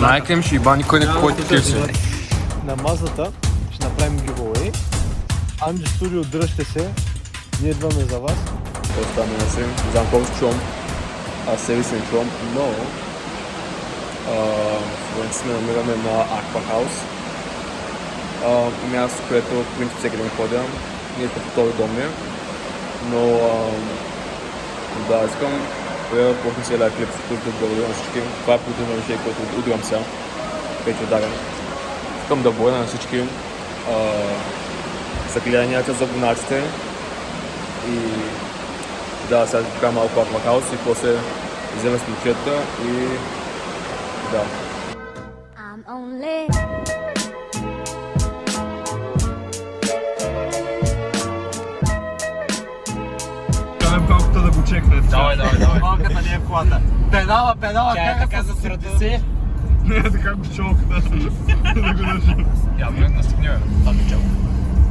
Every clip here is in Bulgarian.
Майка им ще иба, никой не купува такива си. На мазата ще направим giveaway. Анджи Студио, дръжте се. Ние идваме за вас. Остане на си. Знам колко чувам. Аз себе си не чувам, но в момента се намираме на Aqua House. Място, което в принцип всеки ден ходя. Ние като втори дом ми. Но да, искам да почна си лайк клип, да благодаря на всички. Това е противно решение, което удрям сега. Вече ударям. Искам да благодаря на всички за гледанията, за абонатите. И да, сега така малко Aqua House и после взема с ключета и да. Канем колкото да го чекне. Давай. Малката не е в колата. Педала, как така за сръди си? Не е така го чолката. Явно не настигне, там е чел.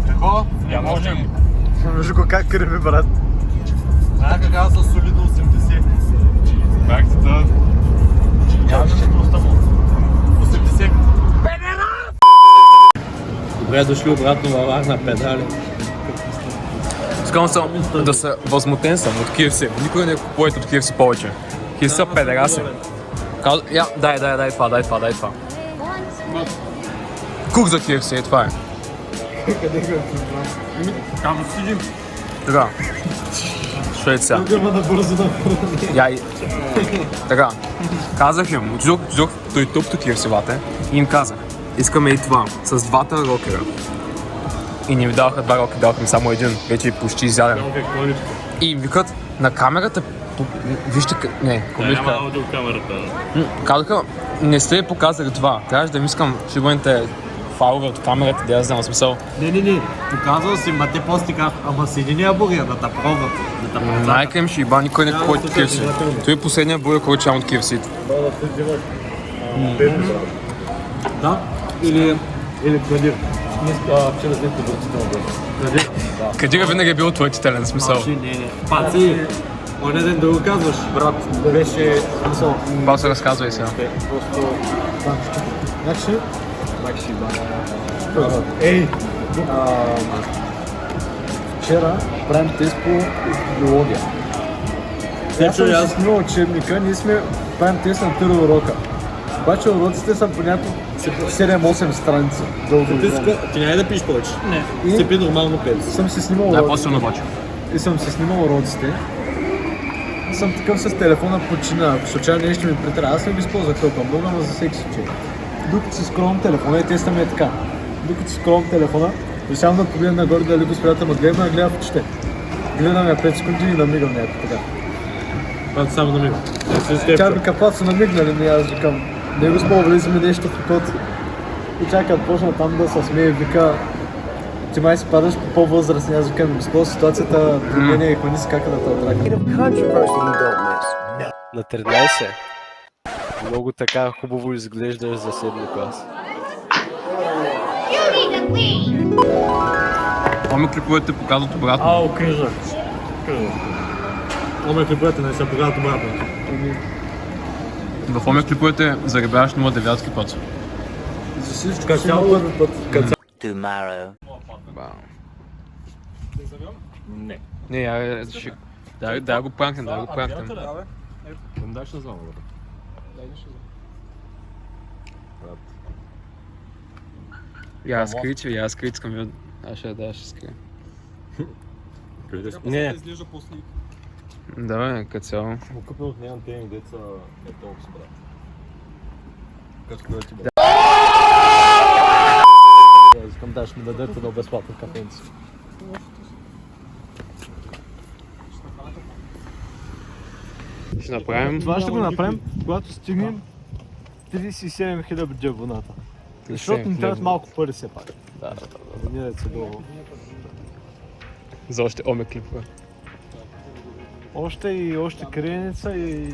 Какво? Я можем. Вижу го как криви, брат. Как каза солидно 80. Как ти да? Няма да ще просто му. 80. Добре дошли обратно във Варна, педали. Искам съм да се възмутен съм от KFC. Никой не купувайте от KFC повече. KFC са педераси. Дай това. Кук за KFC, това е. Къде го е проблем? Там сидим. Така. Слушайте сега. Има да бързо да Така. Казах им, отидох той топто KFC-вате и им казах, искаме и това, с двата рокера. И не ми даваха два роки, даваха ми само един, вече почти изяден. И им викат на камерата, вижте, Няма аудио камерата. Казаха, не сте показали това, трябваше да им искам шибаните файлове от камерата, да я знам смисъл. Не, показал си, ма те после казах, ама с единия бургер да те пробват. Майка им ще иба, никой не купува от KFC. Той е последния бургер, който чам от KFC. Да? Или Кадир? Вчера след Кадир. Кадира винаги е бил отвратителен смисъл. Не. Паци, оня ден да го казваш, брат, беше смисъл. После разказвай сега. Просто... Значи? Ей! Вчера правим тест по биология. Аз съм си снимал учебника, ние сме правим тест на 3 урока. Обаче уроците са по някакво 7-8 страници. Ти няма да пишеш повече? Не. Се пи нормално 5. Съм си снимал Да, уроците. по-силно обаче. И съм си снимал уроците. И съм такъв с телефона почина, ако случайно нещо ми притра. Аз не го използвах толкова много, но за всеки случай. Докато си скролвам телефона и теста ми е така. Докато си скролвам телефона, решавам да погледна нагоре дали го спрятам, ма гледа в очите. Гледам я 5 секунди и намигам някакво така. Пак само намигам. Тя ми капат са намигнали, но аз викам, не го спомня, влезе ми нещо в окото. И чакай, като почна там да се смее, вика, ти май си падаш по по-възрастни, аз викам, безпо ситуацията при мен и хвани си кака да те отрака. На 13. Много така хубаво изглеждаш за 7 клас. Оми клиповете показват обратно. Ау, кръжък. Оме клиповете не се показват обратно. В Оми клиповете заребяваш 0,9 път. За всичко цяло първи път. Tomorrow. Не. Не, да го пранкнем, Даш на зона, бе. Я скрит, искам ви... Аз ще скрия. Не. Да, като цяло. Му къпнал от нея антени, деца е толкова брат. Като да ти бъде. Искам да ще ми дадете да безплатно кафенци. Ще направим... Това ще го направим, когато стигнем 37 000 абоната. Защото ни трябват малко пари все пак. Да. Ние деца долу. За още Оми клипове. Още криеница и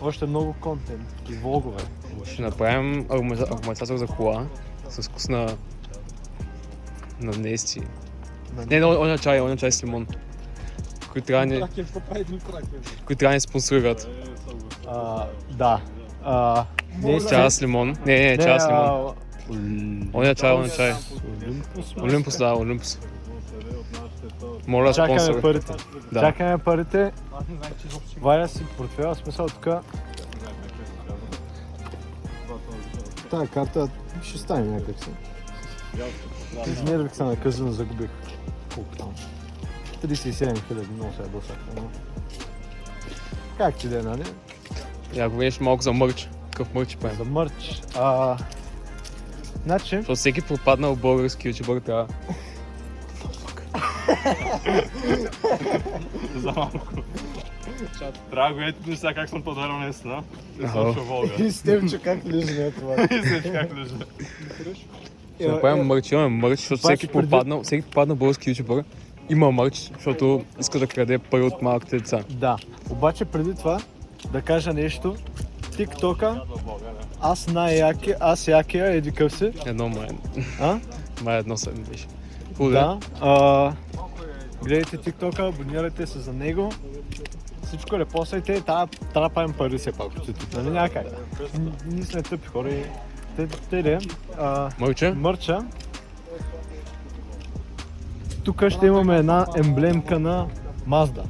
още много контент и влогове. Ще направим ароматизатор за кола с вкус на Нести. Не, оня чай с лимон. Които трябва да ни спонсорират. Да. Чая с лимон. Не, чая с лимон. Оня чай. Олимпус, да, Олимпус. Моля, Чакаме спонсор. парите. Да. Чакаме парите. Валя си портфела, смисъл тук. Тая карта ще стане някак си. Изнервих се на казино, загубих. Колко там? 37 000, много се ядосах. Как ти да е, нали? Я говориш малко за мърч. Какъв мърч правим? За мърч. Значи, Защото всеки пропаднал български ютубър трябва. За малко. Драго, ето ми сега как съм подарил наистина. Ага. и с теб, че как лежи не е това. Мисля, как лежа. Ще направим мърч, имаме мърч, защото Обаче всеки преди- пропаднал български ютубър има мърч, защото иска да краде пари от малките деца. Да, обаче преди това да кажа нещо. Тиктока, аз якия, еди къв си. Едно май. А? Май едно седем беше. Хубаво. Да. Гледайте тиктока, абонирайте се за него. Всичко репостайте, трябва да правим пари все пак от YouTube, нали някак. Ние сме тъпи хора и те Мърча? мърча. Тук ще имаме една емблемка на Mazda.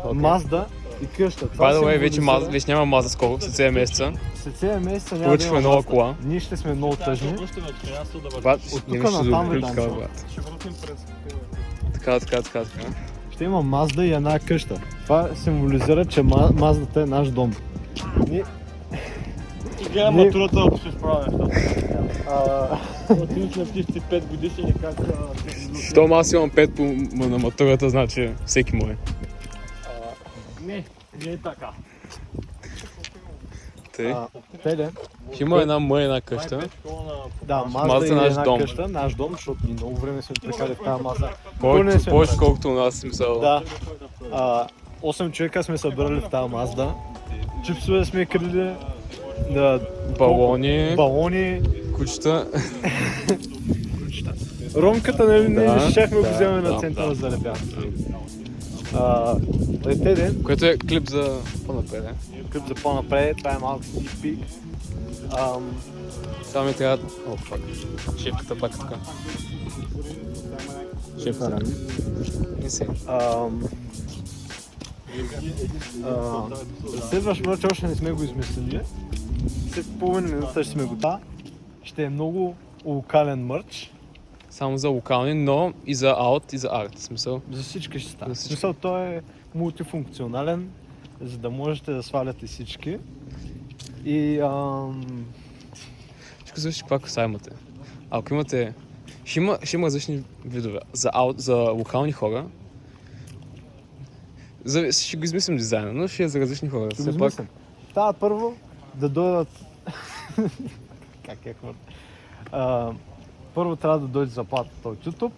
Mazda и къща. Това By the way, символизира- вече няма маза скоро, след 7 месеца. След 7 месеца няма да Поръчахме има нова Mazda. кола. Ние ще сме много тъжни. Брат, От не тук ще натам да е така, данчо. брат. Ще върнем през... Ще Така. има Mazda и една къща. Това символизира, че Маздата е наш дом. Гледам Ние- матурата, ако ще справя. Отиваш на птици 5 годишни и как... Щом аз имам 5 на матурата, значи всеки му е. Не е така. Тъй. Теде. Ще има една моя една къща. Да, Mazda Mazda е и наш една дом. къща, наш дом, защото ние много време сме прекарали в тази Mazda. Пълни Повече, сме, повече брат. колкото у нас смисъл. Да. 8 човека сме събрали в тази Mazda. Чипсове сме крили, Балони, балони. кучета. Ромката, нали, ние Да, не щяхме го да, вземем да, на центъра да. за залепяване. Теде, Което е клип за по-напред. клип за по-напред, това е малко sneak peek. Само ми трябва... О, фак. Шепката пак е така. Шепката. Не се. Следващ мърч още не сме го измислили. След половин минута ще сме готови. Ще е много локален мърч. Само за локални, но и за аут, и за арт. В смисъл. За всички ще стане. За В всички. смисъл, той е мултифункционален, за да можете да сваляте всички. И Ще зависи каква коса имате. Ако имате... Ще има различни видове. За локални хора. Ще го измислим дизайна, но ще е за различни хора. ще го Все пак, измислим. Трябва първо да дойдат... Как е хора? Първо трябва да дойде заплатата от YouTube.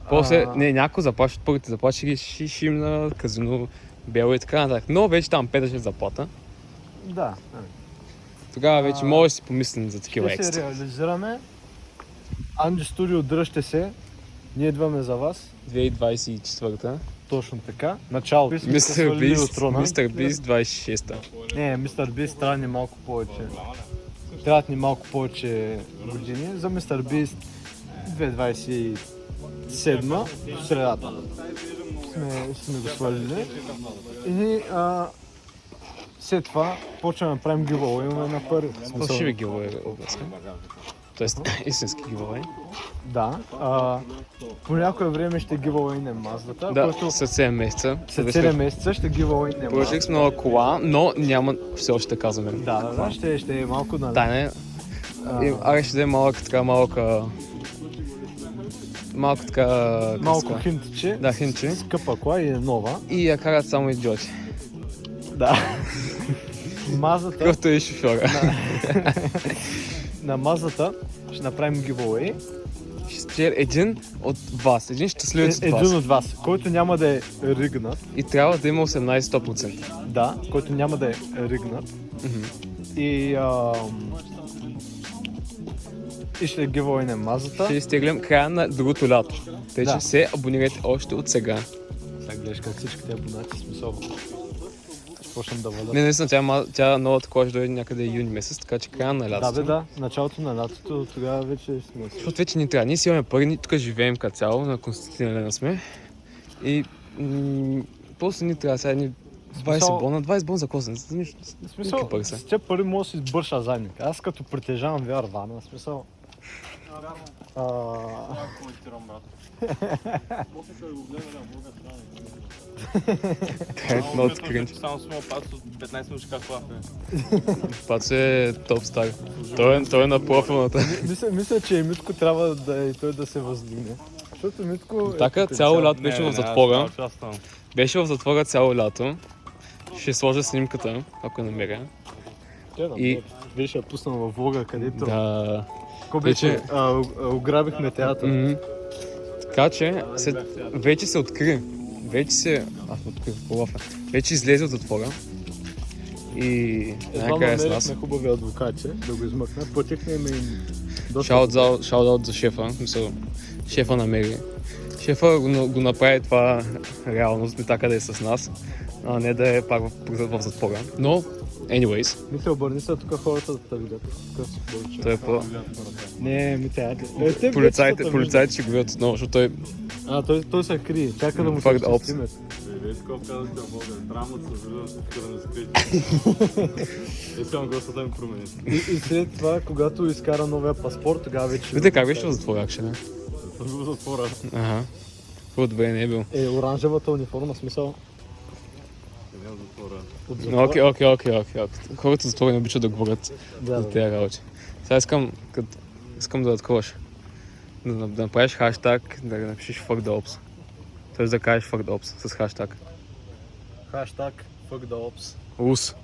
после, някой заплаща, първите заплащи ще шим на казино, бяло и така нататък. Но вече там 5 заплата. Да. Тогава вече може да си помислим за такива Ще се екстра. реализираме. Анди Студио, дръжте се. Ние идваме за вас. 2024-та. Точно така. Начало. Мистер Бист 26-та. Не, Мистер Бист трябва ни малко повече. Трябват ни малко повече години. За Мистер Бист 2027 в средата сме го свалили. И след това почваме да правим giveaway, имаме на пари. Фалшиви гилове обръзка. Тоест истински гилове. Да. По някое време ще giveaway Маздата, Да, който след 7 месеца. след 7 месеца ще giveaway Поръчах с нова кола, но няма все още да казваме. Да, ще е малко на... Тайна. Аре ще даде малък така... Малко хинтче. Да, хинтче. Скъпа кола и е нова. И я карат само идиоти. Да. Маздата, Какъвто е шофьора. на Маздата ще направим giveaway. Ще спечели един от вас, един щастливец от Един вас. от вас, който няма да е ригнат. И трябва да има 18-100%. Да, който няма да е ригнат. И ще giveaway Маздата. Ще изтеглям края на другото лято. Тъй че Да. се абонирайте още от сега. Сега гледаш как всички те абонати смисъл. почнем да валят. Не, наистина, тя нова такова ще дойде някъде юни месец, така че края на лятото. Да, бе, да. Началото на лятото, тогава вече сме. Защото вече ни трябва. Ние си имаме пари, ние тук живеем като цяло, на Константина Елена сме. И просто ни трябва сега 20 бона за косен. В смисъл, с тя пари може да си избърша задник. Аз като притежавам вярвана, в смисъл... Коментирам, брат. После ще го гледаме на Бога страна. Много кринч. Само сме пац от 15 минути как лафе. Пац е топ стар. Той е на профилната. Мисля, че и Митко трябва да и той да се въздигне. Защото Митко... Така цяло лято беше в затвора. Аз участвам. Беше в затвора цяло лято. Ще сложа снимката, ако я намеря. И- Беше я пуснал във влога, където... Да. Ко беше? Ограбихме театър. Мгм. Така че вече се откри. Вече излезе от затвора. И най-края с нас. Намерихме хубави адвокати да го измъкнат. Платихме им доста... Шаут за шефа. Мисъл, шефа намери. Шефа го направи това реалност, така да е с нас, а не да е пак в затвора. Но, anyways, Митя, обърни се тук хората да те видят. Какъв си повече? той е по... Не, Митя, Полицайите ще го видят отново, защото той... той се крие. Чака да му Факт се опс. стимет. Такова казахте, Бога, драмата се вижда, да не скрити. Искам гласата ми промени. И след това, когато изкара новия паспорт, тогава вече... Вижте как беше в затвора, акшене. Съм бил в затвора. Ага. По-добре не е бил. Оранжевата униформа, смисъл Не в затвора. от затвора. Окей. Хората в затвора не обичат да говорят за тези работи. Сега искам да открош. Да направиш хаштаг, да напишеш fuck the ops. Тоест да кажеш fuck the ops с хаштаг. Хаштаг fuck the ops. Ус.